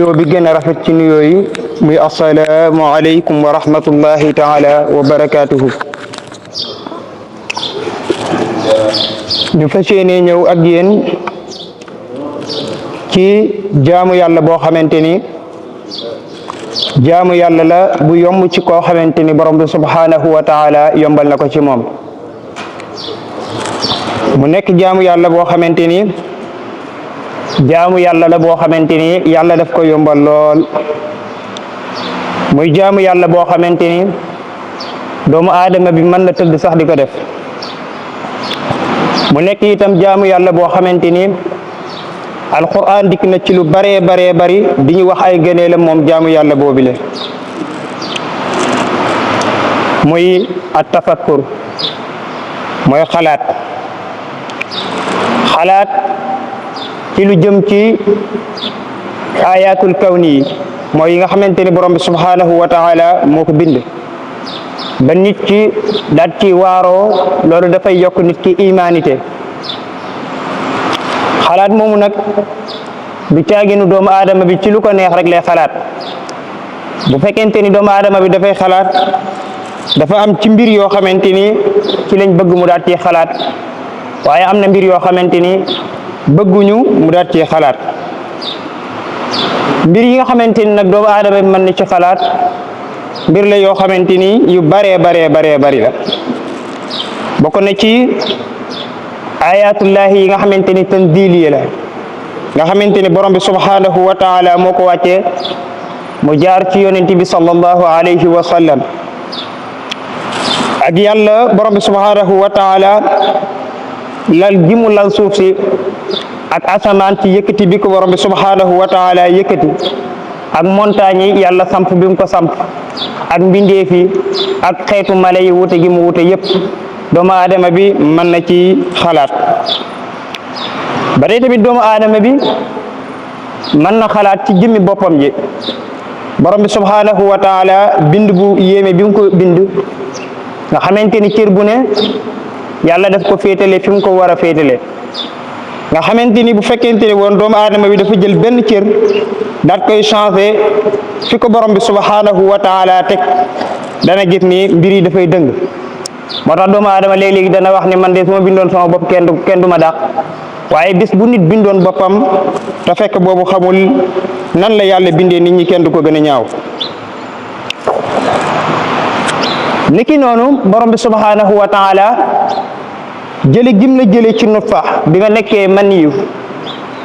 nuyoo bi gën a rafet ci nuyoo yi muy assalaamu aleykum wa rahmatullahi taala wa barakaatuhu. ñu fas yéene ñëw ak yéen ci jaamu yàlla boo xamante ni jaamu yàlla la bu yomb ci koo xamante ni borom bi subhanahu wa taala yombal na ko ci moom. mu nekk jaamu yàlla boo xamante ni jaamu yàlla la boo xamante ni yàlla daf ko yombal lool. muy jaamu yàlla boo xamante ni doomu aadama bi mën na tëdd sax di ko def. mu nekk itam jaamu yàlla boo xamante ni alquran dikk na ci lu baree bari di ñu wax ay gëneelam moom jaamu yàlla boobile. muy at tafakkur mooy xalaat ci lu jëm ci ayatul kawni yi mooy yi nga xamante ni borom bi subhanahu wa taala moo ko bind ba nit ki daat ci waaroo loolu dafay yokk nit ki imanité. xalaat moomu nag du caaginu doomu aadama bi ci lu ko neex rek lay xalaat. bu fekkente ni doomu aadama bi dafay xalaat dafa am ci mbir yoo xamante ni ci lañ bëgg mu daat ci xalaat waaye am na mbir yoo xamante ni bëgguñu mu daat ci xalaat. mbir yi nga xamante ni nag doomu aadama bi mën na ci xalaat mbir la yoo xamante ni yu baree bari la. bokk na ci ayatullahi yi nga xamante ni tanziliya la nga xamante ni borom bi subhanahu wa taala moo ko wàccee mu jaar ci yonent bi sallallahu alayhi wa sallam. ak yàlla borom bi subhanahu wa taala lal gi mu lal suuf si ak asamaan ci yëkkati bi ko borom bi subhanahu wa taala yëkkati ak montagne yi yàlla samp bi mu ko samp ak mbindeef yi ak xeetu mala yi wute gi mu wute yépp doomu aadama bi mën na ci xalaat. ba tey tamit doomu aadama bi mën na xalaat ci jëmmi boppam ji. borom bi subhanahu wa taala bind bu yéeme bi mu ko bind nga xamante ni cër bu ne yàlla daf ko féetale fi mu ko war a féetale. nga xamante ni bu fekkente ni woon doomu aadama bi dafa jël benn cër daat koy changé fi ko borom bi subhanahu wa taala teg dana gis ni mbir yi dafay dëng. moo tax doomu aadama léeg-léegi dana wax ne man de su ma bindoon sama bopp kenn du ma dàq waaye bis bu nit bindoon boppam te fekk boobu xamul nan la yàlla bindee nit ñi kenn du ko gën a ñaaw. niki noonu borom bi subhanahu wa taala jële gim la jële ci nutfa bi nga nekkee maniyu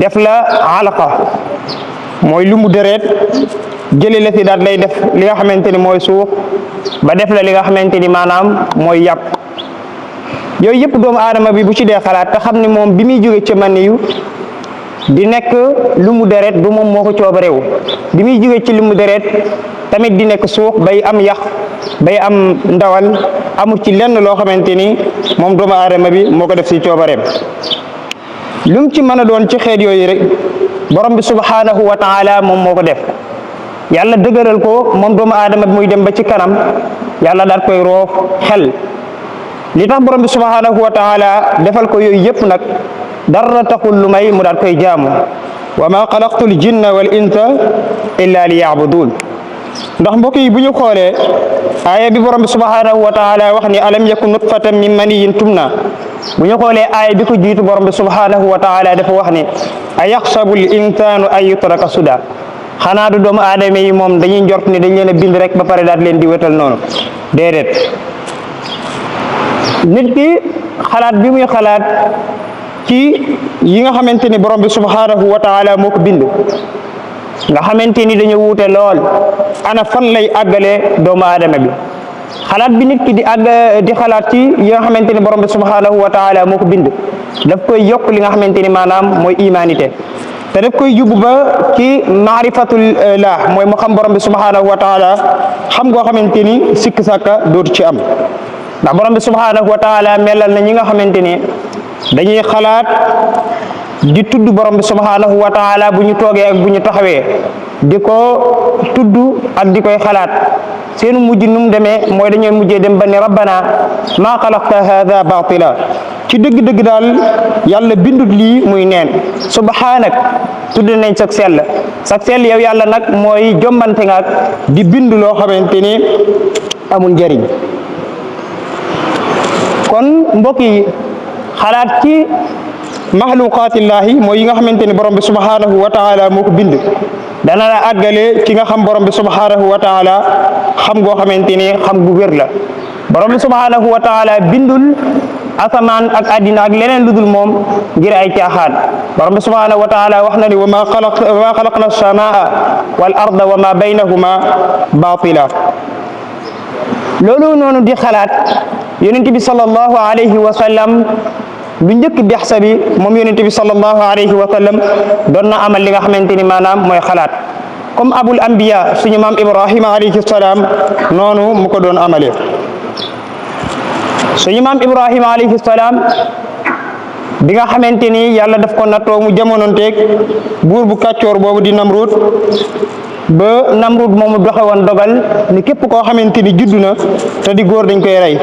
def la alaqa mooy lu mu deret jële la si daat lay def li nga xamante ni mooy suuf ba def la li nga xamante ni maanaam mooy yàpp. yooyu yëpp doomu aadama bi bu ci dee xalaat te xam ne moom bi muy jóge ca maniyu di nekk lu mu deret du moom moo ko coobarewu bi muy jóge ci lu mu deret tamit di nekk suuf bay am yax bay am ndawal amul ci lenn loo xamante ni moom doomu aadama bi moo ko def si coobareem. lu mu ci mën a doon ci xeet yooyu rek borom bi subhanahu wa taala moom moo ko def. yàlla dëgëral ko moom doomu aadama bi muy dem ba ci kanam yàlla daal koy roof xel. li tax borom bi subhanahu wa taala defal ko yooyu yëpp nag dara taxul lu may mu daal koy jaamu. wa ma xalaqtul jinna wal insa illa li yaabudun. ndax mbokk yi bu ñu xoolee aaya bi borom bi subhanahu wa taala wax ni alam yakun nutfatan min maniyin tumna bu ñu xoolee aaya bi ko jiitu borom bi subhanahu wa taala dafa wax ni a yaxsabu l insanu an yutraka suda. xanaa du doomu aadama yi moom dañuy njort ni dañ leen a bind rek ba pare daal leen di wétal noonu déedéet. nit ki xalaat bi muy xalaat ci yi nga xamante ni borom bi subhanahu wa taala moo ko bind nga xamante ni dañu wuute lool ana fan lay àggale doomu aadama bi. xalaat bi nit ki di xalaat ci yi nga xamante ni borom bi subhanahu wa taala moo ko bind daf koy yokk li nga xamante ni maanaam mooy imanité te daf koy yóbbu ba ci maarifatullah mooy mu xam borom bi subhanahu wa taala xam ngoo xamante ni sikk sàkka dootu ci am. ndax borom bi subhanahu wa taala melal na ñi nga xamante ni dañuy xalaat di tudd borom bi subhanahu wa taala bu ñu toogee ak bu ñu taxawee di ko tudd ak di koy xalaat seenu mujj nu mu demee mooy dañooy mujjee dem ba ne rabbana maa xalaqta hada batila ci dëgg-dëgg daal yàlla bindut lii muy neen subhaanak tudd nañ sag sell yow yàlla nag mooy jombante nga ak di bind loo xamante ni amul njëriñ. kon mbokk yi xalaat ci maxluqaatillaahi mooy yi nga xamante ni borom bi subhanahu wa taala moo ko bind dana la àggale ci nga xam borom bi subhanahu wa taala xam goo xamante ni xam gu wér la. borom bi subhanahu wa taala bindul asamaan ak àddina ak leneen lu dul moom ngir ay caaxaan. borom bi subhanahu wa taala wax na ni wa ma xalaqna as-samaa wal arda wa ma baynahuma baatila. loolu noonu di xalaat yonent bi sallallahu alayhi wa sallam lu njëkk bexsa bi moom yonent bi sallallahu alayhi wa sallam doon na amal li nga xamante ni maanaam mooy xalaat comme abul anbiya suñu maam ibrahima alayhi salaam noonu mu ko doon amalee. suñu maam ibrahima alayhi salaam bi nga xamante ni yàlla daf ko nattoo mu jamononteeg buur bu kàccoor boobu di Namrud ba Namrud moomu doxe woon dogal ni képp koo xamante ni juddu na te di góor dañ koy rey.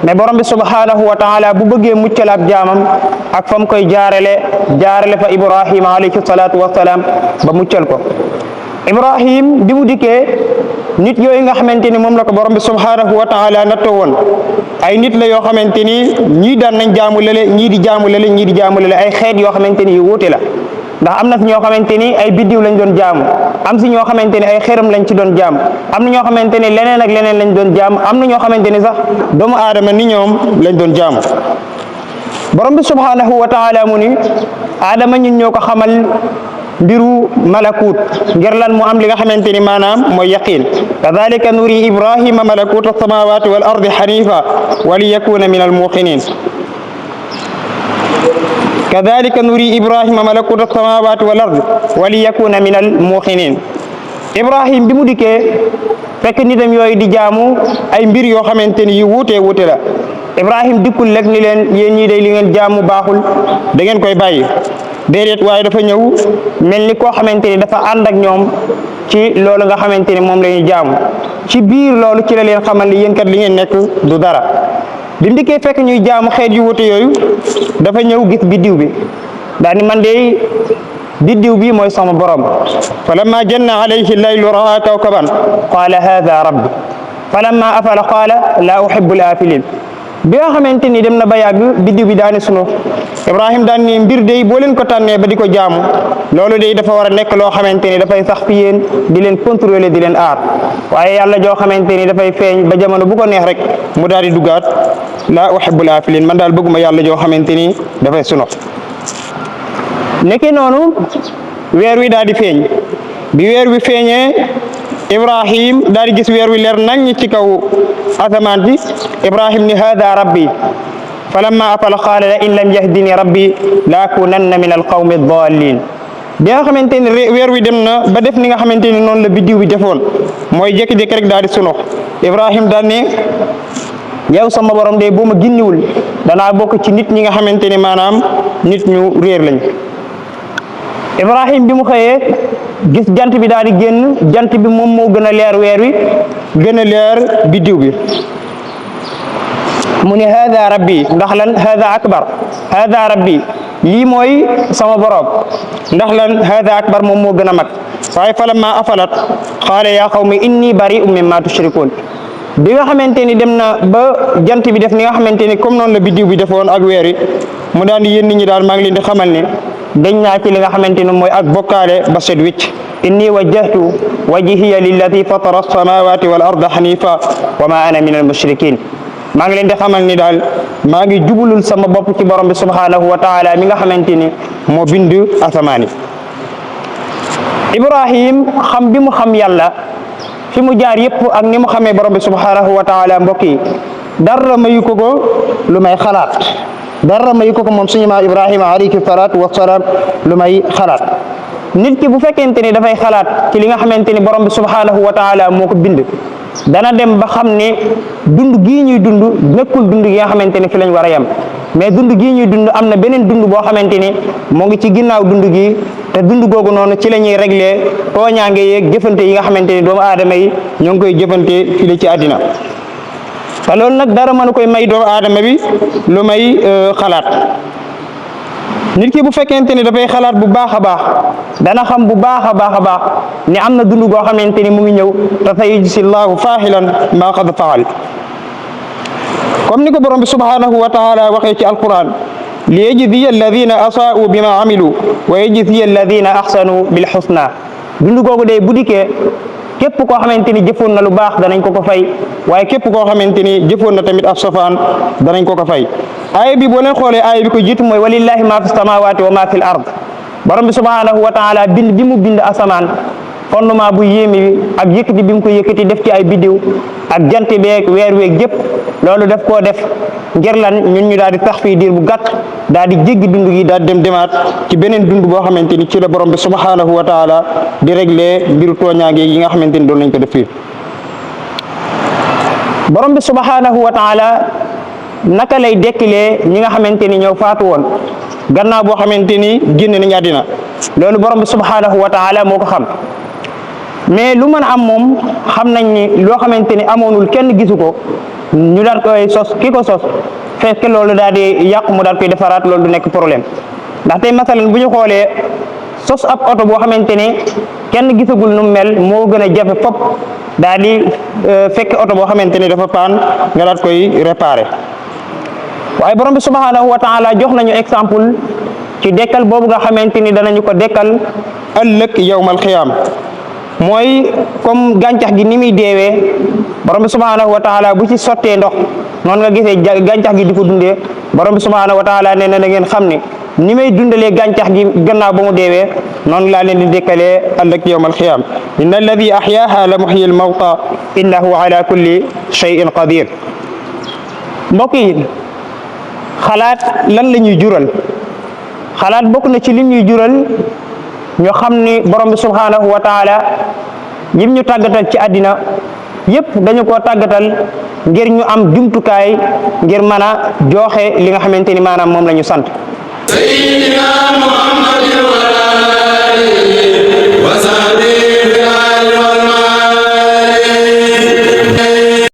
mais borom bi subhanahu wa taala bu bëggee muccal ab jaamam ak fam koy jaarale fa ibrahima alayhi salaatu wasalaam ba muccal ko. ibrahim bi mu dikkee nit yooyu nga xamante ni moom la ko borom bi subhanahu wa taala nattoo woon ay nit la yoo xamante ni ñii daan nañ jaamu lale ñii di jaamu lale ay xeet yoo xamante ni yu wuute la. ndax am na si ñoo xamante ni ay biddiw lañ doon jaamu am si ñoo xamante ni ay xëram lañ ci doon jaamu am na ñoo xamante ni leneen ak leneen lañ doon jaamu am na ñoo xamante ni sax doomu aadama ni ñoom lañ doon jaamu. borom bi subhanahu wa taala mu ni aadama ñun ñoo ko xamal mbiru malakut ngir lan mu am li nga xamante ni maanaam mooy yaqin. kadhalika nuri ibrahima malakut as-samawati wal ardi hanifa wa li yakuna min al muqinin. kadhalika nuri ibrahima malakuta samawati wal ard wa li yakuna min al muqinin. ibrahim bi mu dikkee fekk nitam yooyu di jaamu ay mbir yoo xamante ni yu wuute la ibrahim dikkul rek ni leen yéen ñii day li ngeen jaamu baaxul da ngeen koy bàyyi déedéet waaye dafa ñëw mel ni koo xamante ni dafa ànd ak ñoom ci loolu nga xamante ni moom la ñuy jaamu ci biir loolu ci la leen xamal ni yéen kat li ngeen nekk du dara. bi mu dikkee fekk ñuy jaamu xeet yu wuute yooyu dafa ñëw gis biddiw bi daal ni man de biddiw bi mooy sama borom. falamma janna alayhi laylu raa kawkaban qaala haada rabbi falamma afala qaala laa uhibbu al-aafiliin. bi nga xamante ni dem na ba yàgg biddiw bi daani sunu ibrahim daan ni mbir day boo leen ko tànnee ba di ko jaamu loolu day dafa war a nekk loo xamante ni dafay sax fi yéen di leen contrôler di leen aar waaye yàlla joo xamante ni dafay feeñ ba jamono bu ko neex rek mu daal di duggaat laa uhibbul aafiliin man daal bëgguma yàlla joo xamante ni dafay suno. nekki noonu weer wi daal di feeñ bi weer wi feeñee ibrahim daal di gis weer wi leer nañ ci kaw asamaan si ibrahim ni hada rabbi falamma afala qaala la in lam yahdini rabbi la akunanna min alqawmi ad-dallin. bi nga xamante ni weer wi dem na ba def ni nga xamante ni noonu la biddiw bi defoon mooy jékki-jékki rek daal di sunox ibrahim daal ne yow sama borom de bu ma ginniwul danaa bokk ci nit ñi nga xamante ni maanaam nit ñu réer lañ. ibrahim bi mu xëyee gis jant bi daal di génn jant bi moom moo gën a leer weer wi gën a leer biddiw bi mu ne hada rabbi ndax lan hada akbar hada rabbi lii mooy sama borom ndax lan hada akbar moom moo gën a mag. waaye falamma afalat qaala yaa qawmi inni bari'un mimma tushrikun. bi nga xamante ni dem na ba jant bi def ni nga xamante ni comme noonu la biddiw bi defoon ak weer wi mu daan di yéen nit ñi daal maa ngi leen di xamal ne dañ naa ci li nga xamante ni mooy ak bokkaale ba set wicc. inni wajjahtu wajhiya lilladi fatara as-samawati wal arda hanifa wa ma ana min al mushrikin. maa ngi leen di xamal ni daal maa ngi jubulul sama bopp ci borom bi subhanahu wa taala mi nga xamante ni moo bind asamaan yi. ibrahim xam bi mu xam yàlla fi mu jaar yëpp ak ni mu xamee borom bi subhanahu wa taala mbokk yi dara mayu ko lu may xalaat dara mayu ko moom suñu maam ibrahima alayhi salaatu wasalaam lu may xalaat. nit ki bu fekkente ni dafay xalaat ci li nga xamante ni borom bi subhanahu wa taala moo ko bind dana dem ba xam ne dund gii ñuy dund nekkul dund gi nga xamante ni fi lañ war a yem mais dund gii ñuy dund am na beneen dund boo xamante ni moo ngi ci ginnaaw dund gi te dund googu noonu ci la ñuy régler tooñaange yeeg jëfante yi nga xamante ni doomu aadama yi ñoo ngi koy jëfante fii la ci àddina. te loolu nag dara mënu koy may doomu aadama bi lu may xalaat. nit ki bu fekkente ni dafay xalaat bu baax a baax dana xam bu baax a baax ni am na dund goo xamante ni mu ngi ñëw te sayajzi llaahu faaxilan maa qad faal. comme ni ko borom bi subhanahu wa taala waxee ci alquran li yajziya alladina asaa'u bima amilu wa yajziya alladina ahsanu bil husna. dund googu day bu dikkee képp koo xamante ni jëfoon na lu baax danañ ko fay, waaye képp koo xamante ni jëfoon na tamit ab safaan danañ ko fay. aaya bi boo leen xoolee aaya bi ko jiitu mooy walillahi ma fi samawati wa ma fi l ard. borom bi subhanahu wa taala bind bi mu bind asamaan fondement bu yéeme bi ak yëkkati bi mu ko yëkkati def ci ay biddiw ak jant beeg weer weeg yëpp loolu daf koo def ngir lan ñun ñu daal di tax fii diir bu gàtt daal di jéggi dund gi daal di demaat ci beneen dund boo xamante ni ci la borom bi subhanahu wa taala di régler mbiru tooñaange yi nga xamante ni doon nañ ko def fii. borom bi subhanahu wa taala naka lay dekkilee ñi nga xamante ni ñëw faatu woon gannaaw boo xamante ni génn nañ àddina loolu borom bi subhanahu wa taala moo ko xam. mais lu mën a am moom xam nañ ni loo xamante ni amoonul kenn gisu ko ñu daal koy sos ki ko sos fekk loolu daal di yàqu mu daal koy defaraat loolu du nekk problème. ndax tey masalan bu ñu xoolee sos ab oto boo xamante ni kenn gisagul nu mel moo gën a jafe fop daal di fekk oto boo xamante ni dafa paan nga daal koy réparé. waaye borom bi subhanahu wa taala jox nañu exemple ci dekkal boobu nga xamante ni danañu ko dekkal ëllëg yawmal xiyaam. mooy comme gàncax gi ni muy deewee borom bi subhanahu wa taala bu ci sottee ndox noonu nga gisee gàncax gi di ko dundee borom bi subhanahu wa taala nee na da ngeen xam ni may dundalee gàncax gi gannaaw ba mu deewee noonu laa leen di dekkalee ëllëg yawmal xiyaam. inna alladi ahyaaha la muhyi al mawta innahu ala kulli shay'in qadir. mbokk yi xalaat lan la ñuy jural? xalaat bokk na ci lim ñuy jural ñu xam ni borom bi subhanahu wa taala yim ñu tàggatal ci àddina yépp dañu koo tàggatal ngir ñu am jumtukaay ngir mën a joxe li nga xamante ni maanaam moom la ñu sant.